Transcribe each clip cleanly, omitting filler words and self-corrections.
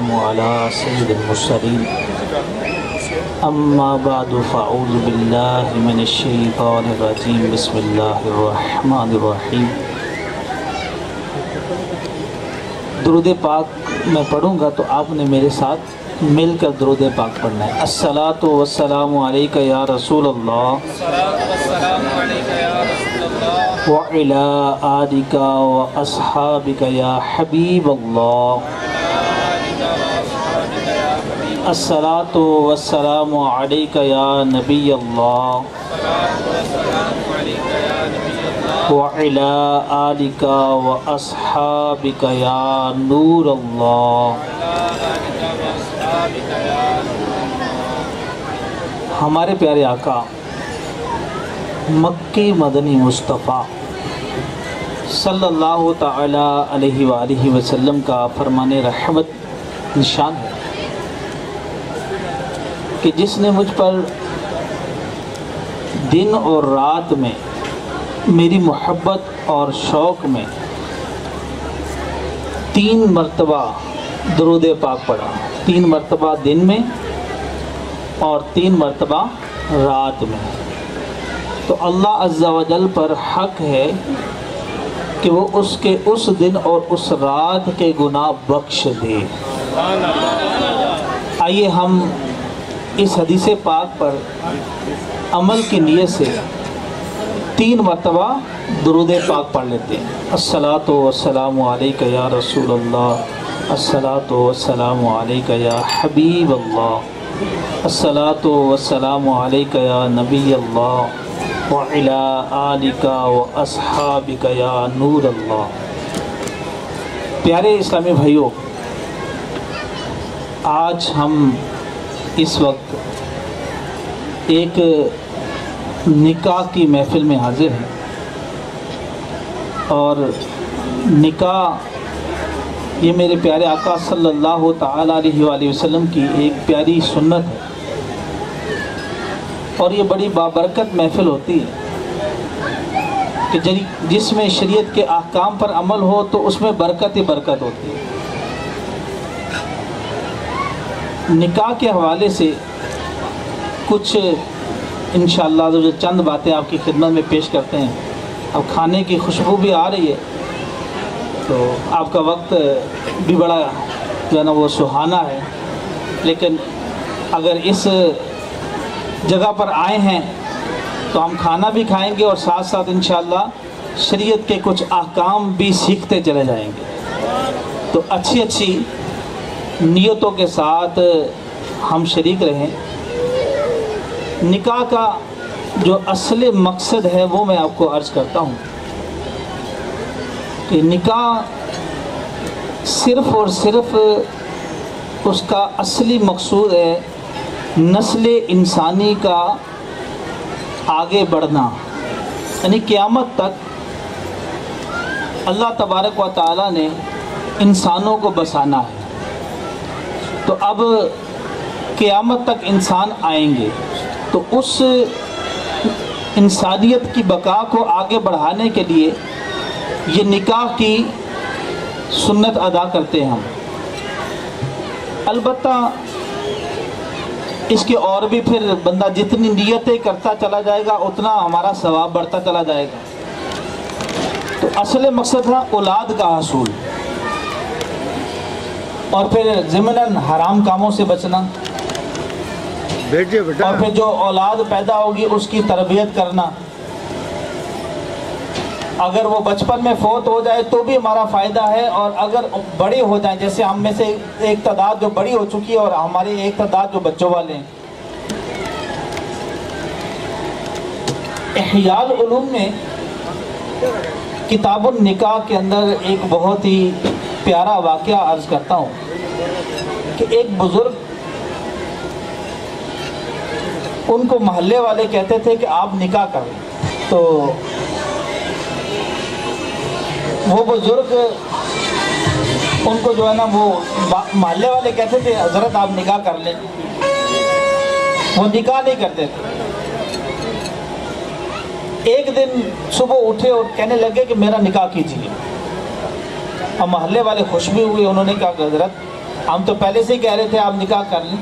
والسلام على سيد المرسلين أما بعد فأعوذ بالله من الشيطان الرجيم بسم الله الرحمن الرحيم۔ درود پاک میں پڑھوں گا تو آپ نے میرے ساتھ مل کر درود پاک پڑھنا ہے۔ الصلاۃ والسلام علیک یا رسول اللہ وعلی آلک واصحابک یا حبیب اللہ۔ الصلاۃ والسلام علیک یا نبی اللہ وعلی آلک واصحابک یا نور اللہ۔ ہمارے پیارے آقا مکی مدنی مصطفیٰ صلی اللہ تعالی علیہ وآلہ وسلم کا فرمان رحمت نشان ہے کہ جس نے مجھ پر دن اور رات میں میری محبت اور شوق میں 3 مرتبہ درود پاک پڑھا، 3 مرتبہ دن میں اور 3 مرتبہ رات میں، تو اللہ عز و جل پر حق ہے کہ وہ اس کے اس دن اور اس رات کے گناہ بخش دے۔ آئیے ہم اس حدیث پاک پر عمل کی نیت سے 3 مرتبہ درود پاک پڑھ لیتے ہیں۔ الصلاۃ والسلام علیک یا رسول اللہ، الصلاۃ والسلام علیک یا حبیب اللہ، الصلاۃ والسلام علیک یا نبی اللہ وعلی آلک واصحابک یا نور اللہ۔ پیارے اسلامی بھائیوں، آج ہم اس وقت ایک نکاح کی محفل میں حاضر ہیں، اور نکاح یہ میرے پیارے آقا صلی اللہ تعالی علیہ وآلہ وسلم کی ایک پیاری سنت ہے، اور یہ بڑی بابرکت محفل ہوتی ہے کہ جس میں شریعت کے احکام پر عمل ہو تو اس میں برکت ہی برکت ہوتی ہے۔ نکاح کے حوالے سے کچھ انشاءاللہ جو چند باتیں آپ کی خدمت میں پیش کرتے ہیں۔ اب کھانے کی خوشبو بھی آ رہی ہے تو آپ کا وقت بھی بڑا جو ہے نا وہ سہانا ہے، لیکن اگر اس جگہ پر آئے ہیں تو ہم کھانا بھی کھائیں گے اور ساتھ ساتھ انشاءاللہ شریعت کے کچھ احکام بھی سیکھتے چلے جائیں گے۔ تو اچھی اچھی نیتوں کے ساتھ ہم شریک رہیں۔ نکاح کا جو اصل مقصد ہے وہ میں آپ کو عرض کرتا ہوں کہ نکاح صرف اور صرف اس کا اصلی مقصود ہے نسل انسانی کا آگے بڑھنا، یعنی قیامت تک اللہ تبارک و تعالیٰ نے انسانوں کو بسانا ہے۔ تو اب قیامت تک انسان آئیں گے، تو اس انسانیت کی بقا کو آگے بڑھانے کے لیے یہ نکاح کی سنت ادا کرتے ہیں ہم۔ البتہ اس کے اور بھی پھر بندہ جتنی نیتیں کرتا چلا جائے گا اتنا ہمارا ثواب بڑھتا چلا جائے گا۔ تو اصل مقصد ہے اولاد کا حصول، اور پھر ضمناً حرام کاموں سے بچنا، اور پھر جو اولاد پیدا ہوگی اس کی تربیت کرنا۔ اگر وہ بچپن میں فوت ہو جائے تو بھی ہمارا فائدہ ہے، اور اگر بڑے ہو جائیں، جیسے ہم میں سے ایک تعداد جو بڑی ہو چکی ہے اور ہماری ایک تعداد جو بچوں والے ہیں۔ احیاء العلوم میں کتاب النکاح کے اندر ایک بہت ہی پیارا واقعہ عرض کرتا ہوں کہ ایک بزرگ، ان کو محلے والے کہتے تھے کہ آپ نکاح کریں، تو وہ بزرگ ان کو جو ہے نا وہ محلے والے کہتے تھے حضرت آپ نکاح کر لیں، وہ نکاح نہیں کرتے تھے۔ ایک دن صبح اٹھے اور کہنے لگے کہ میرا نکاح کیجیے، اور محلے والے خوش بھی ہوئے، انہوں نے کہا کہ حضرت ہم تو پہلے سے ہی کہہ رہے تھے آپ نکاح کر لیں.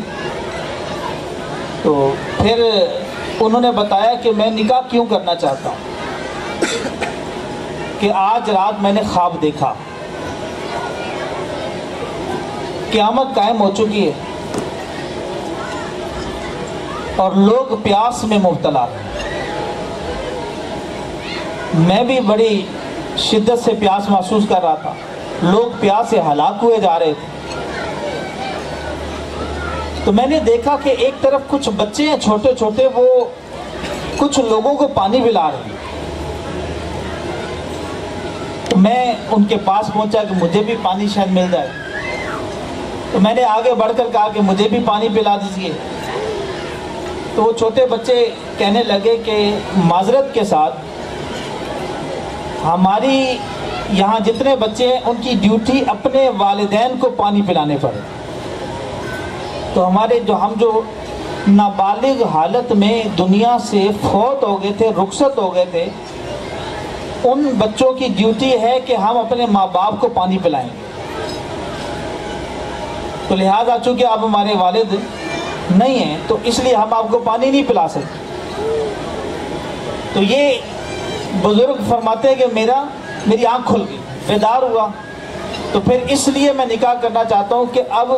تو پھر انہوں نے بتایا کہ میں نکاح کیوں کرنا چاہتا ہوں کہ آج رات میں نے خواب دیکھا قیامت قائم ہو چکی ہے اور لوگ پیاس میں مبتلا ہیں. میں بھی بڑی شدت سے پیاس محسوس کر رہا تھا. لوگ پیاس سے ہلاک ہوئے جا رہے تھے. تو میں نے دیکھا کہ ایک طرف کچھ بچے ہیں چھوٹے چھوٹے, وہ کچھ لوگوں کو پانی پلا رہے ہیں. تو میں ان کے پاس پہنچا کہ مجھے بھی پانی شاید مل جائے. تو میں نے آگے بڑھ کر کہا کہ مجھے بھی پانی پلا دیجیے. تو وہ چھوٹے بچے کہنے لگے کہ معذرت کے ساتھ ہماری یہاں جتنے بچے ہیں ان کی ڈیوٹی اپنے والدین کو پانی پلانے پڑے. تو ہمارے ہم جو نابالغ حالت میں دنیا سے فوت ہو گئے تھے, رخصت ہو گئے تھے, ان بچوں کی ڈیوٹی ہے کہ ہم اپنے ماں باپ کو پانی پلائیں گے. تو لہٰذا چونکہ آپ ہمارے والد نہیں ہیں تو اس لیے ہم آپ کو پانی نہیں پلا سکتے. تو یہ بزرگ فرماتے ہیں کہ میری آنکھ کھل گئی, بیدار ہوا. تو پھر اس لیے میں نکاح کرنا چاہتا ہوں کہ اب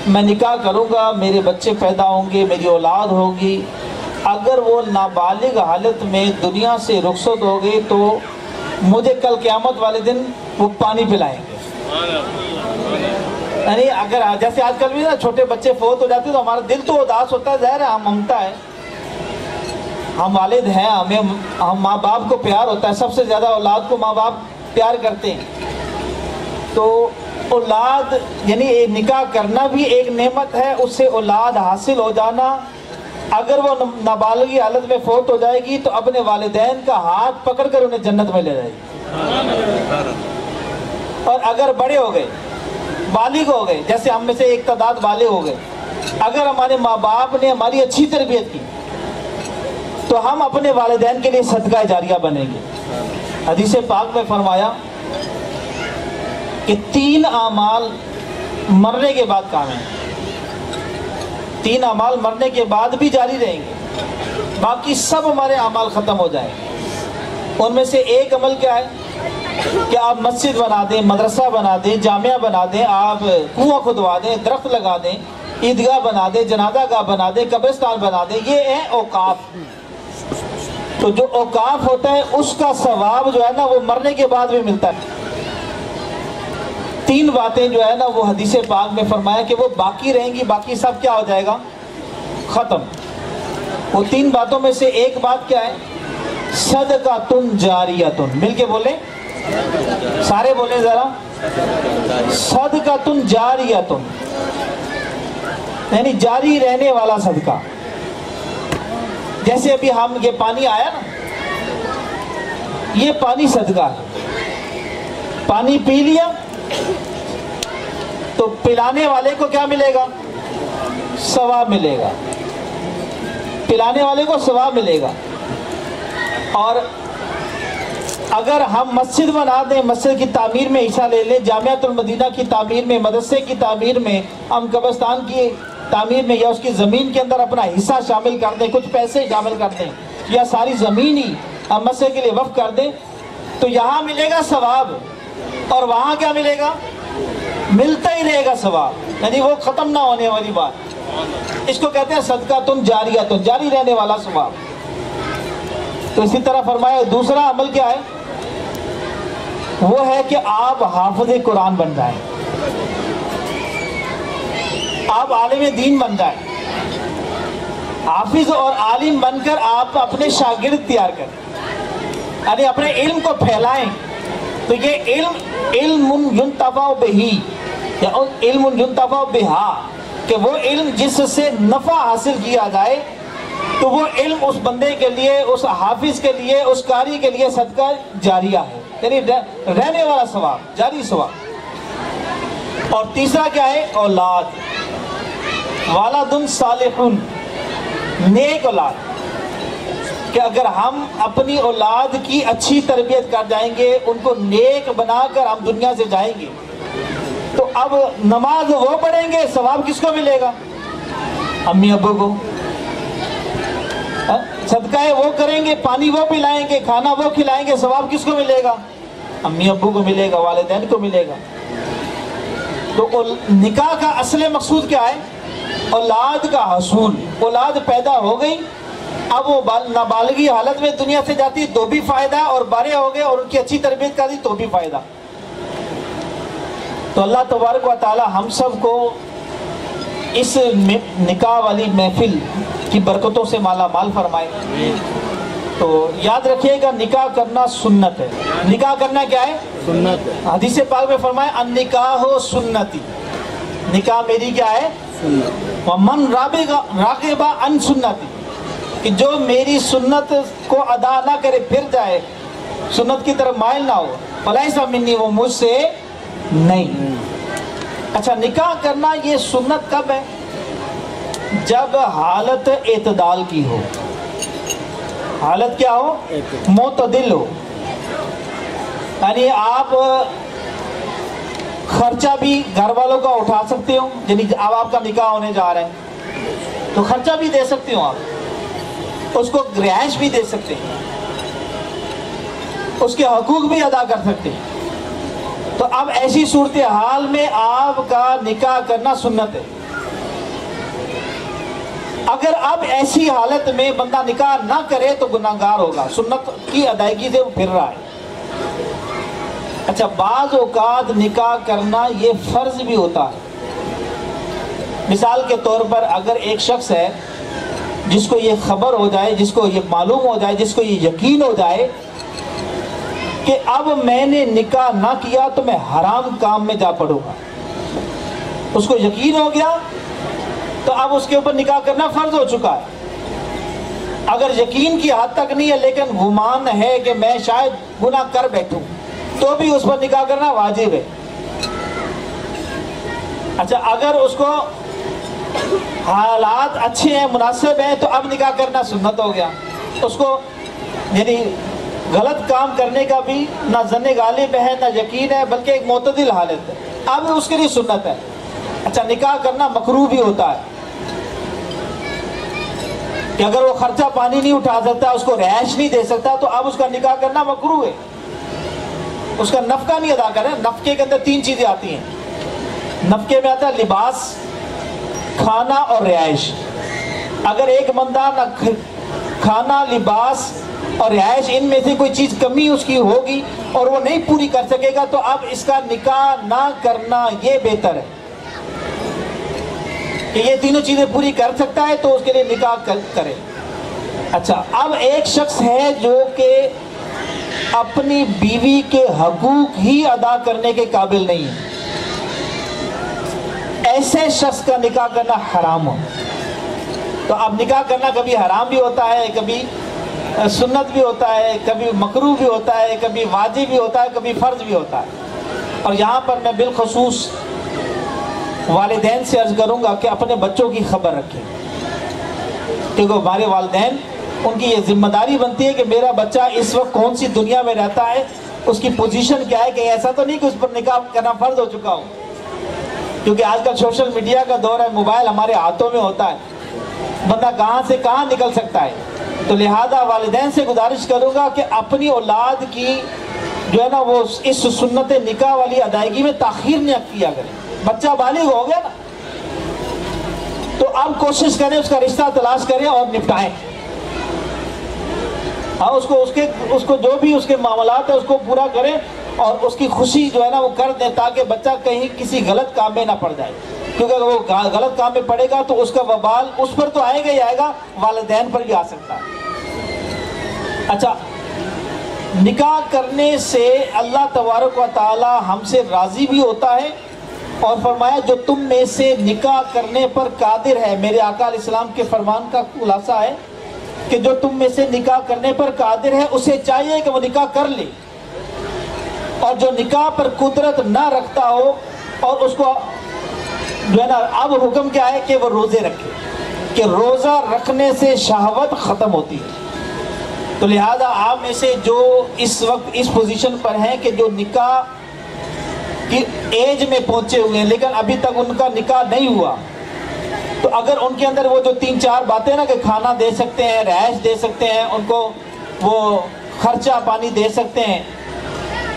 میں نکاح کروں گا, میرے بچے پیدا ہوں گے, میری اولاد ہوگی. اگر وہ نابالغ حالت میں دنیا سے رخصت ہو گئی تو مجھے کل قیامت والے دن وہ پانی پلائیں گے. یعنی اگر جیسے آج کل بھی نا چھوٹے بچے فوت ہو جاتے ہیں تو ہمارا دل تو اداس ہوتا ہے, ظاہر ہے ہم ممتا ہے, ہم والد ہیں, ہم ماں باپ کو پیار ہوتا ہے. سب سے زیادہ اولاد کو ماں باپ پیار کرتے ہیں. تو اولاد یعنی نکاح کرنا بھی ایک نعمت ہے, اس سے اولاد حاصل ہو جانا. اگر وہ نابالغی حالت میں فوت ہو جائے گی تو اپنے والدین کا ہاتھ پکڑ کر انہیں جنت میں لے جائے گی. اور اگر بڑے ہو گئے, بالغ ہو گئے, جیسے ہم میں سے ایک تعداد بالغ ہو گئے, اگر ہمارے ماں باپ نے ہماری اچھی تربیت کی تو ہم اپنے والدین کے لیے صدقہ جاریہ بنیں گے. حدیث پاک میں فرمایا کہ 3 اعمال مرنے کے بعد کام ہیں, 3 اعمال مرنے کے بعد بھی جاری رہیں گے, باقی سب ہمارے اعمال ختم ہو جائیں گے. ان میں سے ایک عمل کیا ہے کہ آپ مسجد بنا دیں, مدرسہ بنا دیں, جامعہ بنا دیں, آپ کنواں کھدوا دیں, درخت لگا دیں, عیدگاہ بنا دیں, جنازہ گاہ بنا دیں, قبرستان بنا دیں. یہ ہے اوقاف. تو جو اوقاف ہوتا ہے اس کا ثواب جو ہے نا وہ مرنے کے بعد بھی ملتا ہے. 3 باتیں جو ہے نا وہ حدیث پاک میں فرمایا کہ وہ باقی رہیں گی, باقی سب کیا ہو جائے گا, ختم. وہ 3 باتوں میں سے ایک بات کیا ہے, صدقۃ جاریۃ. مل کے بولیں, سارے بولیں ذرا, صدقۃ جاریۃ, یعنی جاری رہنے والا صدقہ. جیسے ابھی ہم یہ پانی آیا نا, یہ پانی صدقہ ہے. پانی پی لیا تو پلانے والے کو کیا ملے گا, ثواب ملے گا. پلانے والے کو ثواب ملے گا. اور اگر ہم مسجد بنا دیں, مسجد کی تعمیر میں حصہ لے لیں, جامعۃ المدینہ کی تعمیر میں, مدرسے کی تعمیر میں, ہم قبرستان کی تعمیر میں یا اس کی زمین کے اندر اپنا حصہ شامل کر دیں, کچھ پیسے شامل کر دیں, یا ساری زمین ہی ہم مسجد کے لیے وقف کر دیں, تو یہاں ملے گا ثواب اور وہاں کیا ملے گا, ملتا ہی رہے گا ثواب. یعنی وہ ختم نہ ہونے والی بات. اس کو کہتے ہیں صدقۃ جاریۃ, جاری رہنے والا ثواب. تو اسی طرح فرمایا دوسرا عمل کیا ہے, وہ ہے کہ آپ حافظ قرآن بن جائیں, آپ عالم دین بن جائیں. حافظ اور عالم بن کر آپ اپنے شاگرد تیار کریں, یعنی اپنے علم کو پھیلائیں. تو یہ علم ینتفع بہ یا علم ینتفع بہا, کہ وہ علم جس سے نفع حاصل کیا جائے تو وہ علم اس بندے کے لیے, اس حافظ کے لیے, اس قاری کے لیے صدقہ جاریہ ہے, یعنی رہنے والا ثواب, جاری ثواب. اور تیسرا کیا ہے, اولاد. والد صالح, نیک اولاد. کہ اگر ہم اپنی اولاد کی اچھی تربیت کر جائیں گے, ان کو نیک بنا کر ہم دنیا سے جائیں گے, تو اب نماز وہ پڑھیں گے، ثواب کس کو ملے گا؟ امی ابو کو۔ صدقہ وہ کریں گے، پانی وہ پلائیں گے، کھانا وہ کھلائیں گے، ثواب کس کو ملے گا؟ امی ابو کو ملے گا، والدین کو ملے گا۔ تو نکاح کا اصل مقصود کیا ہے؟ اولاد کا حصول۔ اولاد پیدا ہو گئی، اب وہ نابالغی حالت میں دنیا سے جاتی تو بھی فائدہ، اور بڑے ہو گئے اور ان کی اچھی تربیت کر دی تو بھی فائدہ۔ تو اللہ تبارک و تعالی ہم سب کو اس نکاح والی محفل کی برکتوں سے مالا مال فرمائے۔ تو یاد رکھیے گا، نکاح کرنا سنت ہے۔ نکاح کرنا کیا ہے؟ سنت ہے۔ حدیث پاک میں فرمایا النکاح سنتی، نکاح میری کیا ہے؟ سنت۔ ومن راغب عن سنتی، کہ جو میری سنت کو ادا نہ کرے، پھر جائے، سنت کی طرف مائل نہ ہو، فلیس منی، وہ مجھ سے نہیں۔ اچھا، نکاح کرنا یہ سنت کب ہے؟ جب حالت اعتدال کی ہو۔ حالت کیا ہو؟ معتدل ہو، یعنی آپ خرچہ بھی گھر والوں کا اٹھا سکتے ہو، یعنی اب آپ کا نکاح ہونے جا رہا ہے تو خرچہ بھی دے سکتے ہو، آپ اس کو رہائش بھی دے سکتے ہیں، اس کے حقوق بھی ادا کر سکتے ہیں۔ تو اب ایسی صورتحال میں آپ کا نکاح کرنا سنت ہے۔ اگر اب ایسی حالت میں بندہ نکاح نہ کرے تو گناہگار ہوگا، سنت کی ادائیگی سے وہ پھر رہا ہے۔ اچھا، بعض اوقات نکاح کرنا یہ فرض بھی ہوتا ہے۔ مثال کے طور پر اگر ایک شخص ہے جس کو یہ خبر ہو جائے، جس کو یہ معلوم ہو جائے، جس کو یہ یقین ہو جائے کہ اب میں نے نکاح نہ کیا تو میں حرام کام میں جا پڑوں گا، اس کو یقین ہو گیا تو اب اس کے اوپر نکاح کرنا فرض ہو چکا ہے۔ اگر یقین کی حد تک نہیں ہے لیکن گمان ہے کہ میں شاید گناہ کر بیٹھوں تو بھی اس پر نکاح کرنا واجب ہے۔ اچھا، اگر اس کو حالات اچھے ہیں، مناسب ہیں، تو اب نکاح کرنا سنت ہو گیا۔ اس کو یعنی غلط کام کرنے کا بھی نہ ظن غالب ہے، نہ یقین ہے، بلکہ ایک معتدل حالت ہے، اب اس کے لیے سنت ہے۔ اچھا، نکاح کرنا مکروہ بھی ہوتا ہے کہ اگر وہ خرچہ پانی نہیں اٹھا سکتا، اس کو رہائش نہیں دے سکتا، تو اب اس کا نکاح کرنا مکروہ ہے، اس کا نفقہ نہیں ادا کرنا۔ نفقے کے اندر 3 چیزیں آتی ہیں۔ نفقے میں آتا ہے لباس، کھانا اور رہائش۔ اگر ایک بندہ نہ کھانا، لباس اور رہائش، ان میں سے کوئی چیز کمی اس کی ہوگی اور وہ نہیں پوری کر سکے گا تو اب اس کا نکاح نہ کرنا یہ بہتر ہے کہ یہ تینوں چیزیں پوری کر سکتا ہے تو اس کے لیے نکاح کرے۔ اچھا، اب ایک شخص ہے جو کہ اپنی بیوی کے حقوق ہی ادا کرنے کے قابل نہیں ہے، ایسے شخص کا نکاح کرنا حرام ہو۔ تو اب نکاح کرنا کبھی حرام بھی ہوتا ہے، کبھی سنت بھی ہوتا ہے، کبھی مکروہ بھی ہوتا ہے، کبھی واجب بھی ہوتا ہے، کبھی فرض بھی ہوتا ہے۔ اور یہاں پر میں بالخصوص والدین سے عرض کروں گا کہ اپنے بچوں کی خبر رکھیں، کیونکہ ہمارے والدین، ان کی یہ ذمہ داری بنتی ہے کہ میرا بچہ اس وقت کون سی دنیا میں رہتا ہے، اس کی پوزیشن کیا ہے، کہ ایسا تو نہیں کہ اس پر نکاح کرنا فرض ہو چکا ہو، کیونکہ آج کل سوشل میڈیا کا دور ہے، موبائل ہمارے ہاتھوں میں ہوتا ہے، بندہ کہاں سے کہاں نکل سکتا ہے۔ تو لہذا والدین سے گزارش کروں گا کہ اپنی اولاد کی جو ہے نا وہ اس سنت نکاح والی ادائیگی میں تاخیر نہ کیا کریں۔ بچہ بالغ ہو گیا نا تو اب کوشش کریں اس کا رشتہ تلاش کریں اور نپٹائیں۔ ہاں، اس کو جو بھی اس کے معاملات ہیں اس کو پورا کریں اور اس کی خوشی جو ہے نا وہ کر دیں، تاکہ بچہ کہیں کسی غلط کام میں نہ پڑ جائے، کیونکہ اگر وہ غلط کام میں پڑے گا تو اس کا وبال اس پر تو آئے گا ہی آئے گا، والدین پر بھی آ سکتا ہے۔ اچھا، نکاح کرنے سے اللہ تبارک و تعالی ہم سے راضی بھی ہوتا ہے، اور فرمایا جو تم میں سے نکاح کرنے پر قادر ہے، میرے آقا علیہ السلام کے فرمان کا خلاصہ ہے کہ جو تم میں سے نکاح کرنے پر قادر ہے اسے چاہیے کہ وہ نکاح کر لے، اور جو نکاح پر قدرت نہ رکھتا ہو اور اس کو جو ہے نا اب حکم کیا ہے کہ وہ روزے رکھے، کہ روزہ رکھنے سے شہوت ختم ہوتی ہے۔ تو لہذا آپ میں سے جو اس وقت اس پوزیشن پر ہیں کہ جو نکاح کی ایج میں پہنچے ہوئے ہیں لیکن ابھی تک ان کا نکاح نہیں ہوا، تو اگر ان کے اندر وہ جو 3-4 باتیں نا کہ کھانا دے سکتے ہیں، رہائش دے سکتے ہیں، ان کو وہ خرچہ پانی دے سکتے ہیں،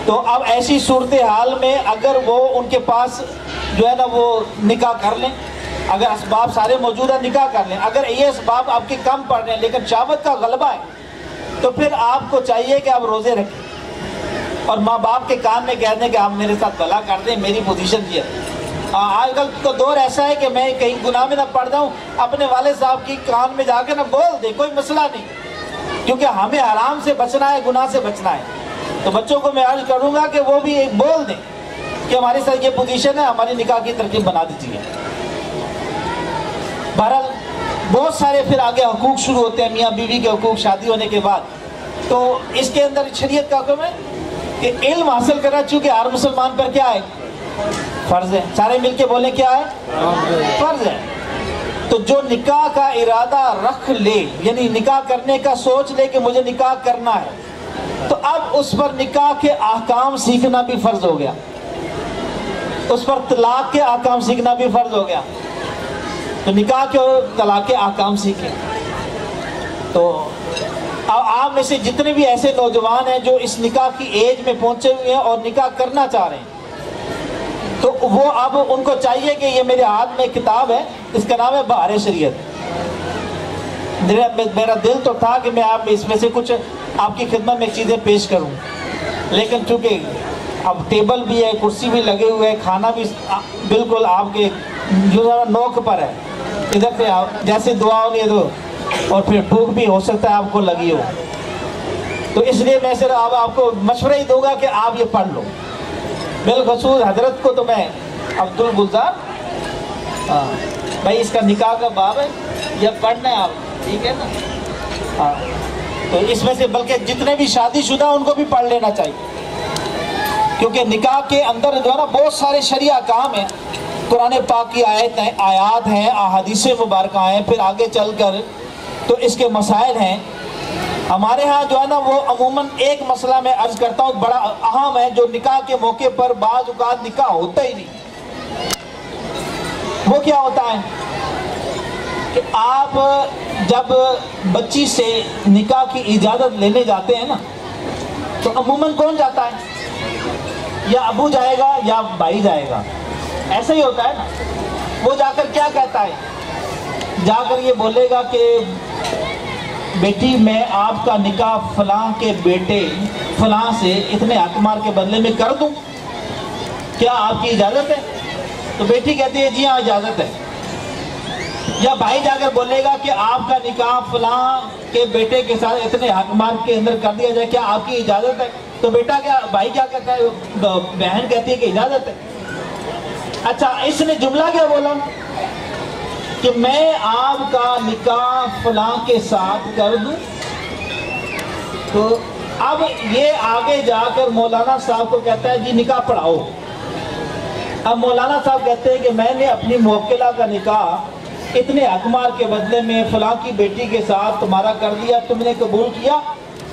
تو اب ایسی صورتحال میں اگر وہ ان کے پاس جو ہے نا وہ نکاح کر لیں، اگر اسباب سارے موجود ہیں نکاح کر لیں، اگر یہ اسباب آپ کے کم پڑ رہے ہیں لیکن شہوت کا غلبہ ہے تو پھر آپ کو چاہیے کہ آپ روزے رکھیں اور ماں باپ کے کان میں کہہ دیں کہ آپ میرے ساتھ بھلا کر دیں، میری پوزیشن یہ ہے۔ آج کل تو دور ایسا ہے کہ میں کہیں گناہ میں نہ پڑ جاؤں، اپنے والد صاحب کی کان میں جا کے نہ بول دے، کوئی مسئلہ نہیں، کیونکہ ہمیں حرام سے بچنا ہے، گناہ سے بچنا ہے۔ تو بچوں کو میں عرض کروں گا کہ وہ بھی ایک بول دیں کہ ہمارے ساتھ یہ پوزیشن ہے، ہماری نکاح کی ترتیب بنا دیجیے۔ بہرحال بہت سارے پھر آگے حقوق شروع ہوتے ہیں، میاں بیوی کے حقوق شادی ہونے کے بعد، تو اس کے اندر شریعت کا حکم ہے کہ علم حاصل کرنا چونکہ ہر مسلمان پر کیا ہے؟ فرض ہے۔ سارے مل کے بولیں کیا ہے؟ فرض ہے۔ تو جو نکاح کا ارادہ رکھ لے، یعنی نکاح کرنے کا سوچ لے کہ مجھے نکاح کرنا ہے، تو اب اس پر نکاح کے احکام سیکھنا بھی فرض ہو گیا، اس پر طلاق کے احکام سیکھنا بھی فرض ہو گیا، تو نکاح کے اور طلاق کے احکام سیکھیں۔ تو آپ میں سے جتنے بھی ایسے نوجوان ہیں جو اس نکاح کی ایج میں پہنچے ہوئے ہیں اور نکاح کرنا چاہ رہے ہیں، تو وہ اب ان کو چاہیے کہ یہ میرے ہاتھ میں کتاب ہے، اس کا نام ہے بہار شریعت۔ میرا دل تو تھا کہ میں آپ اس میں سے کچھ آپ کی خدمت میں چیزیں پیش کروں، لیکن چونکہ اب ٹیبل بھی ہے، کرسی بھی لگے ہوئے ہیں، کھانا بھی بالکل آپ کے جو نوک پر ہے، ادھر سے جیسے دعا ہونی ہے تو، اور پھر بھوک بھی ہو سکتا ہے آپ کو لگی ہو، تو اس لیے میں صرف اب آپ کو مشورہ ہی دوں گا کہ آپ یہ پڑھ لو۔ بالخصوص حضرت کو تو میں عبد الگزار بھائی اس کا نکاح کا باب ہے، یہ پڑھنا ہے آپ، ٹھیک ہے نا؟ ہاں، تو اس میں سے بلکہ جتنے بھی شادی شدہ ان کو بھی پڑھ لینا چاہیے، کیونکہ نکاح کے اندر جو ہے نا بہت سارے شرعی احکام ہیں، قرآن پاک کی آیات ہیں، احادیث مبارکہ ہیں، پھر آگے چل کر تو اس کے مسائل ہیں۔ ہمارے ہاں جو ہے نا وہ عموماً ایک مسئلہ میں عرض کرتا ہوں بڑا اہم ہے، جو نکاح کے موقع پر بعض اوقات نکاح ہوتا ہی نہیں۔ وہ کیا ہوتا ہے کہ آپ جب بچی سے نکاح کی اجازت لینے جاتے ہیں نا، تو عموماً کون جاتا ہے؟ یا ابو جائے گا یا بھائی جائے گا، ایسا ہی ہوتا ہے نا۔ وہ جا کر کیا کہتا ہے؟ جا کر یہ بولے گا کہ بیٹی میں آپ کا نکاح فلاں کے بیٹے فلاں سے اتنے حق مار کے بدلے میں کر دوں، کیا آپ کی اجازت ہے؟ تو بیٹی کہتی ہے جی ہاں اجازت ہے۔ یا بھائی جا کر بولے گا کہ آپ کا نکاح فلاں کے بیٹے کے ساتھ اتنے حق مار کے اندر کر دیا جائے، کیا آپ کی اجازت ہے؟ تو بیٹا کیا، بھائی کیا کہتا ہے؟ بہن کہتی ہے کہ اجازت ہے۔ اچھا، اس نے جملہ کیا بولا کہ میں آپ کا نکاح فلاں کے ساتھ کر دوں؟ تو اب یہ آگے جا کر مولانا صاحب کو کہتا ہے جی نکاح پڑھاؤ۔ اب مولانا صاحب کہتے ہیں کہ میں نے اپنی موکلہ کا نکاح اتنے حقمار کے بدلے میں فلاں کی بیٹی کے ساتھ تمہارا کر دیا، تم نے قبول کیا؟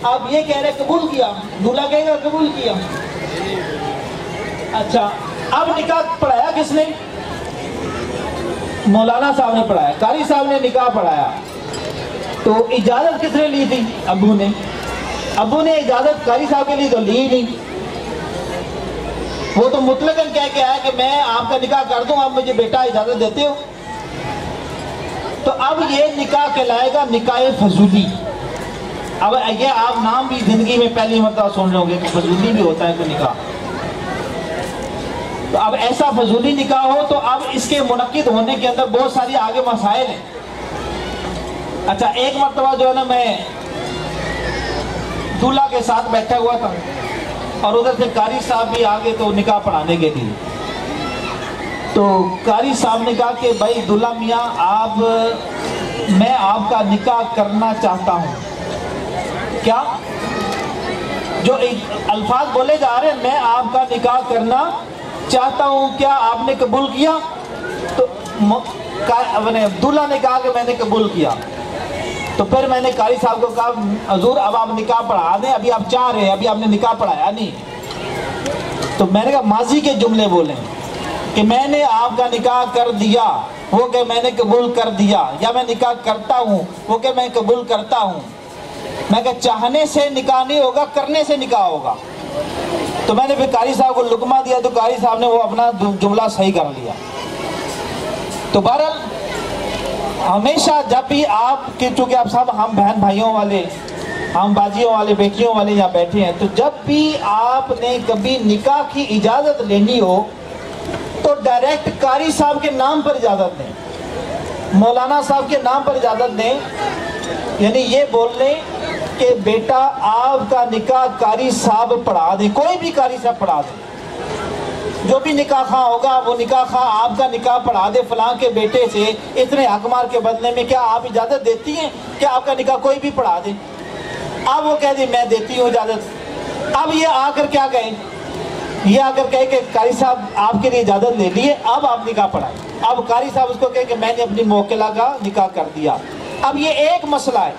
اب یہ کہہ رہے قبول کیا، دولہا کہے گا قبول کیا۔ اچھا، اب نکاح پڑھایا کس نے؟ مولانا صاحب نے پڑھایا، قاری صاحب نے نکاح پڑھایا، تو اجازت کس نے لی تھی؟ ابو نے۔ ابو نے اجازت قاری صاحب کے لیے تو لی نہیں، وہ تو مطلقاً کہہ کے آیا کہ میں آپ کا نکاح کر دوں، آپ مجھے بیٹا اجازت دیتے ہو؟ تو اب یہ نکاح کہلائے گا نکاح فضولی۔ اب یہ آپ نام بھی زندگی میں پہلی مرتبہ سن رہے ہوں گے کہ فضولی بھی ہوتا ہے کوئی نکاح۔ تو اب ایسا فضولی نکاح ہو تو اب اس کے منعقد ہونے کے اندر بہت ساری آگے مسائل ہیں۔ اچھا، ایک مرتبہ جو ہے نا میں دولہا کے ساتھ بیٹھا ہوا تھا اور ادھر سے قاری صاحب بھی آگے تو نکاح پڑھانے کے لیے، تو قاری صاحب نے کہا کہ بھائی دولہا میاں میں آپ کا نکاح کرنا چاہتا ہوں۔ کیا جو الفاظ بولے جا رہے ہیں، میں آپ کا نکاح کرنا چاہتا ہوں، کیا آپ نے قبول کیا؟ تو دولہا نے کہا کہ میں نے قبول کیا۔ تو پھر میں نے قاری صاحب کو کہا حضور اب آپ نکاح پڑھا دیں، ابھی آپ چاہ رہے ہیں، ابھی آپ نے نکاح پڑھایا نہیں۔ تو میں نے کہا ماضی کے جملے بولیں کہ میں نے آپ کا نکاح کر دیا، وہ کہ میں نے قبول کر دیا، یا میں نکاح کرتا ہوں، وہ کہ میں قبول کرتا ہوں۔ میں کہ چاہنے سے نکاح نہیں ہوگا، کرنے سے نکاح ہوگا۔ تو میں نے پھر قاری صاحب کو لقمہ دیا تو قاری صاحب نے وہ اپنا جملہ صحیح کر لیا۔ تو بہرحال ہمیشہ جب بھی آپ کے، چونکہ آپ سب ہم بہن بھائیوں والے، ہم باجیوں والے، بیٹیوں والے یہاں بیٹھے ہیں، تو جب بھی آپ نے کبھی نکاح کی اجازت لینی ہو تو ڈائریکٹ قاری صاحب کے نام پر اجازت دیں، مولانا صاحب کے نام پر اجازت دیں، یعنی یہ بول لیں کہ بیٹا آپ کا نکاح قاری صاحب پڑھا دیں، کوئی بھی قاری صاحب پڑھا دیں، جو بھی نکاح خواہ ہوگا وہ نکاح خواہ آپ کا نکاح پڑھا دے فلاں کے بیٹے سے اتنے حق مار کے بدلے میں۔ کیا آپ اجازت دیتی ہیں کہ آپ کا نکاح کوئی بھی پڑھا دے؟ اب وہ کہہ دی میں دیتی ہوں اجازت۔ اب یہ آ کر کیا کہیں، یہ آ کر کہے کہ قاری صاحب آپ کے لیے اجازت لے لیے، اب آپ نکاح پڑھائیں۔ اب قاری صاحب اس کو کہے کہ میں نے اپنی موکلہ کا نکاح کر دیا۔ اب یہ ایک مسئلہ ہے،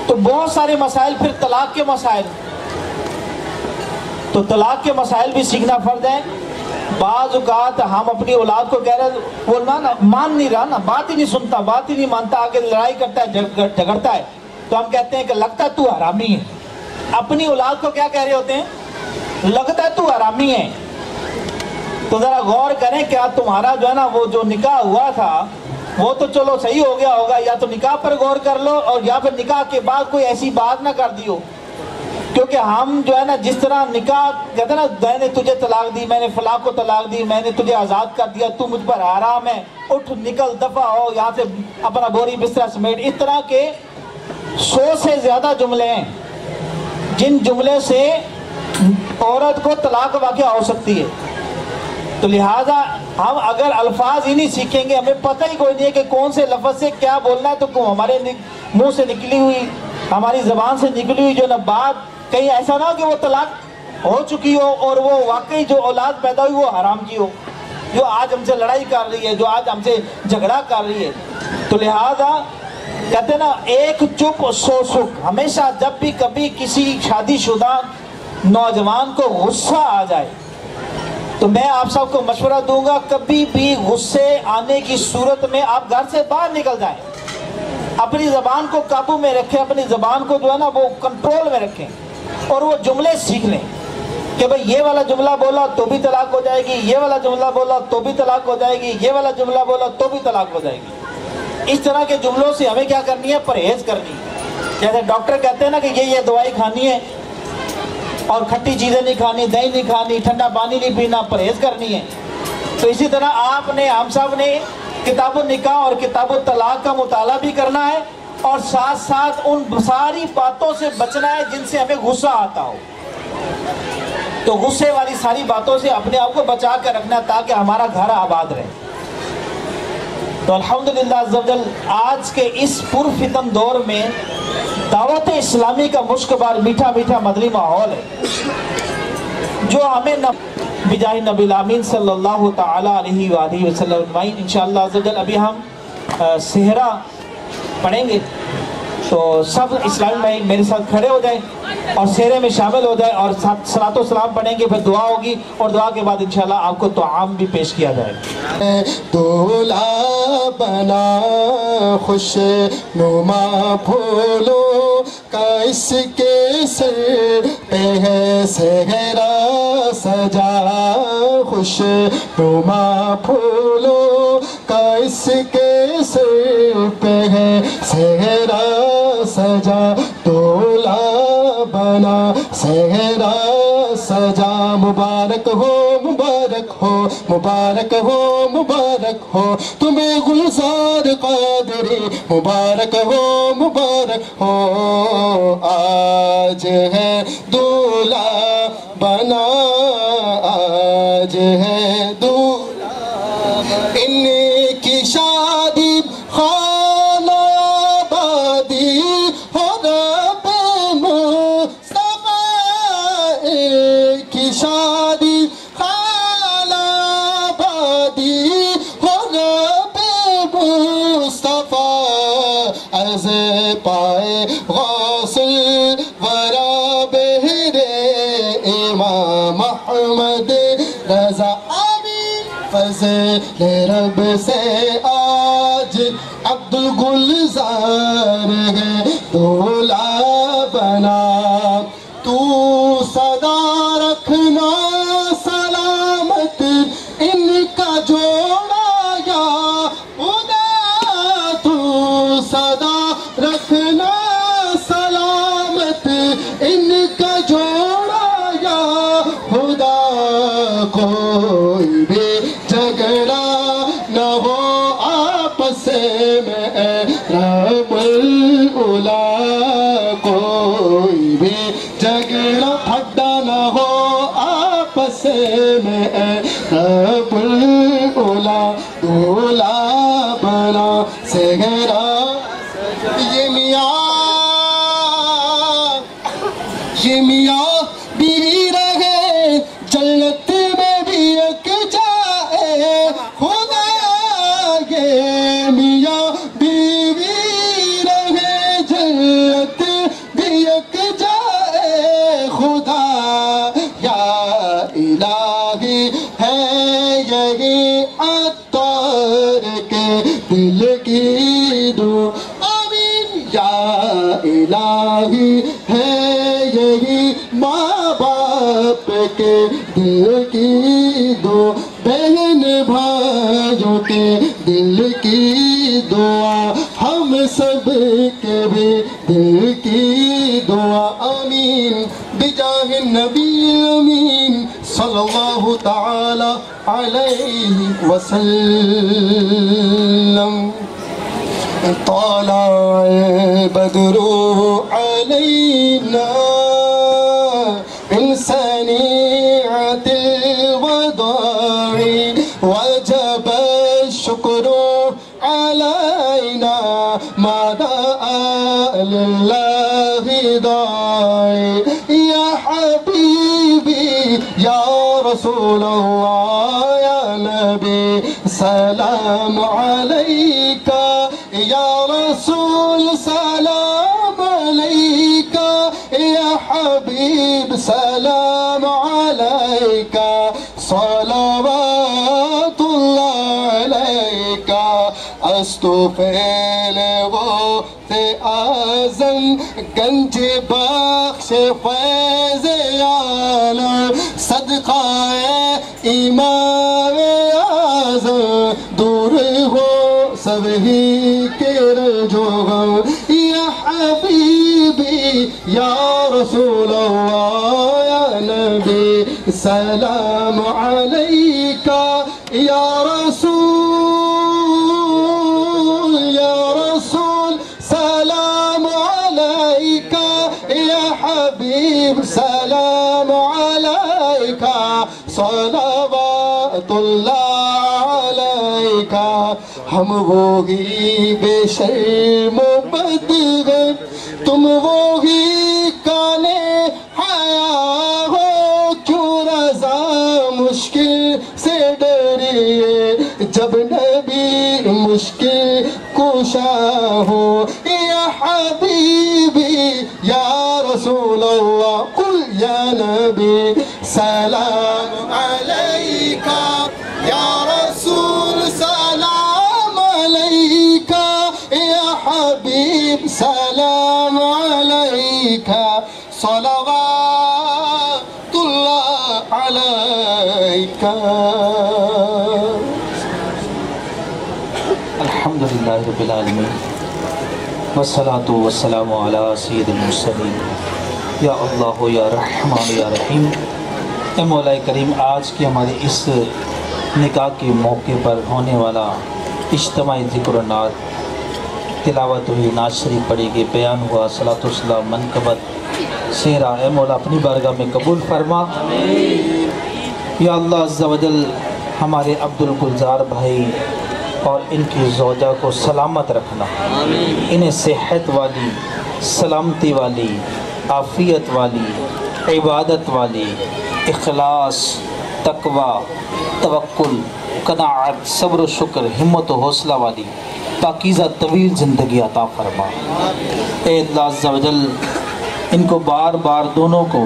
تو بہت سارے مسائل پھر طلاق کے مسائل، تو طلاق کے مسائل بھی سیکھنا فرض ہے۔ بعض اوقات ہم اپنی اولاد کو کہہ رہے وہ مان نہیں رہا نا، بات ہی نہیں سنتا، بات ہی نہیں مانتا، آگے لڑائی کرتا ہے، جھگڑتا ہے، تو ہم کہتے ہیں کہ لگتا ہے تو حرامی ہے۔ اپنی اولاد کو کیا کہہ رہے ہوتے ہیں؟ لگتا ہے تو حرامی ہے۔ تو ذرا غور کریں، کیا تمہارا جو ہے نا وہ جو نکاح ہوا تھا وہ تو چلو صحیح ہو گیا ہوگا، یا تو نکاح پر غور کر لو، اور یا پھر نکاح کے بعد کوئی ایسی بات نہ کر دی ہو۔ کیونکہ ہم جو ہے نا جس طرح نکاح کہتے ہیں نا، میں نے تجھے طلاق دی، میں نے فلاں کو طلاق دی، میں نے تجھے آزاد کر دیا، تو مجھ پر حرام ہے، اٹھ نکل دفع ہو یہاں سے، اپنا بوری بستر سمیٹ، اس طرح کے 100 سے زیادہ جملے ہیں جن جملے سے عورت کو طلاق واقع ہو سکتی ہے۔ تو لہٰذا ہم اگر الفاظ ہی نہیں سیکھیں گے، ہمیں پتہ ہی کوئی نہیں ہے کہ کون سے لفظ سے کیا بولنا ہے، تو ہمارے منہ سے نکلی ہوئی، ہماری زبان سے نکلی ہوئی جو نا بات، کہیں ایسا نہ ہو کہ وہ طلاق ہو چکی ہو اور وہ واقعی جو اولاد پیدا ہوئی وہ حرام کی ہو، جو آج ہم سے لڑائی کر رہی ہے، جو آج ہم سے جھگڑا کر رہی ہے۔ تو لہٰذا کہتے ہیں نا ایک چپ 100 سکھ۔ ہمیشہ جب بھی کبھی کسی شادی شدہ نوجوان کو غصہ آ جائے تو میں آپ سب کو مشورہ دوں گا، کبھی بھی غصے آنے کی صورت میں آپ گھر سے باہر نکل جائیں، اپنی زبان کو قابو میں رکھیں، اپنی زبان کو جو ہے نا وہ کنٹرول میں رکھیں، اور وہ جملے سیکھ لیں کہ بھئی یہ والا جملہ بولا تو بھی طلاق ہو جائے گی، یہ والا جملہ بولا تو بھی طلاق ہو جائے گی، یہ والا جملہ بولا تو بھی طلاق ہو جائے گی۔ اس طرح کے جملوں سے ہمیں کیا کرنی ہے؟ پرہیز کرنی ہے۔ جیسے ڈاکٹر کہتے ہیں نا کہ یہ دوائی کھانی ہے اور کھٹی چیزیں نہیں کھانی، دہی نہیں کھانی، ٹھنڈا پانی نہیں پینا، پرہیز کرنی ہے۔ تو اسی طرح آپ نے، ہم سب نے کتاب النکاح اور کتاب الطلاق کا مطالعہ بھی کرنا ہے، اور ساتھ ساتھ ان ساری باتوں سے بچنا ہے جن سے ہمیں غصہ آتا ہو۔ تو غصے والی ساری باتوں سے اپنے آپ کو بچا کر رکھنا تاکہ ہمارا گھر آباد رہے۔ تو الحمدللہ عز و جل آج کے اس پرفتن دور میں دعوت اسلامی کا مشکبار میٹھا میٹھا مدنی ماحول ہے، جو ہمیں بجاہ نبی الامین صلی اللہ تعالی علیہ وآلہ وسلم اجمعین انشاءاللہ عز و جل ابھی ہم صحرا پڑھیں گے، تو سب اسلامی بھائی میرے ساتھ کھڑے ہو جائیں اور صحرے میں شامل ہو جائیں، اور صلاۃ و سلام پڑھیں گے، پھر دعا ہوگی، اور دعا کے بعد انشاءاللہ آپ کو طعام بھی پیش کیا جائے گا۔ دولہا بنا خوش نما پھولوں کا اس کے سر پہ ہے صحرا سجا، خوش نما پھولوں کا اس کے سر پہ ہے صحرا سجا، دولہا بنا صحرا سجا، مبارک ہو مبارک ہو مبارک ہو مبارک ہو تمہیں گلزار قادری، مبارک ہو مبارک ہو، آج ہے دولہا بنا، آج ہے دولہا، ان کی شادی خانہ آبادی ہو رب مصطفیٰ، ان کی شادی خانہ آبادی ہو رب مصطفیٰ، از پائے غوث الورا بہر امام فضل رب سے آج عبدالگلزار ہے دولہ بنا تو صدا رکھنا سلامت ان کا جوڑا یا خدا تو صدا رکھنا سلامت ان کا جوڑا یا خدا کوئی بھی جھگڑا نہ ہو آپس میں رب الاولا کوئی بھی جھگڑا پھڈا نہ ہو آپس میں رب الاولا دولا بنا سہرا یہ میاں بیوی رہے جنت میں بھی ایک جائے خدا یہ میاں بیوی رہے جنت بھی ایک جائے خدا یا الہی ہے یہی عطار کے دل کی دعا آمین یا الہی ہے یہی ماں باپ کے دل کی دعا بہن بھائیوں کے دل کی دعا ہم سب کے بھی دل کی دعا آمین بجاہ النبی الامین صلی اللہ تعالی علیہ وسلم طلع البدر علينا من سنيعة الوداع وجب الشكر علينا ما دعا لله داعي يا حبيبي يا رسول الله يا نبي سلام عليك يا رسول سلام عليك يا حبيب سلام عليك صلوات الله عليك استوفیل وہ تے آزم گنج بخش فیض عالم صدقہ امام اعظم دور ہو سب ہی کے رنجو غم یا حبیبی یا رسول اللہ یا نبی سلام علیکہ یا رسول سلام علیکہ یا حبیب سلام علیکہ صلوات اللہ علیکہ ہم وہی بے شرم و بدغم تم وہی کانے حیا ہو کیوں رضا مشکل سے ڈریے جب نبی مشکل کشا ہو یا حبیبی یا رسول اللہ قل یا نبی سلام علیکہ یا رسول سلام علیکہ یا حبیب سلام علیکہ صلوات اللہ علیکہ الحمدللہ رب العالمین والصلاة والسلام علی سید المرسلین یا اللہ یا رحمان یا رحیم اے مولا کریم آج کی ہماری اس نکاح کے موقع پر ہونے والا اجتماعی ذکر و نعت تلاوت ہوئی نعت شریف پڑھی گئی بیان ہوا صلاۃ والسلام منقبت سہرا اے مولا اپنی بارگاہ میں قبول فرما یا اللہ عز و جل ہمارے عبدالگلزار بھائی اور ان کی زوجہ کو سلامت رکھنا انہیں صحت والی سلامتی والی عافیت والی عبادت والی اخلاص تقوی توکل قناعت صبر و شکر ہمت و حوصلہ والی پاکیزہ طویل زندگی عطا فرما اے اللہ عز و جل ان کو بار بار دونوں کو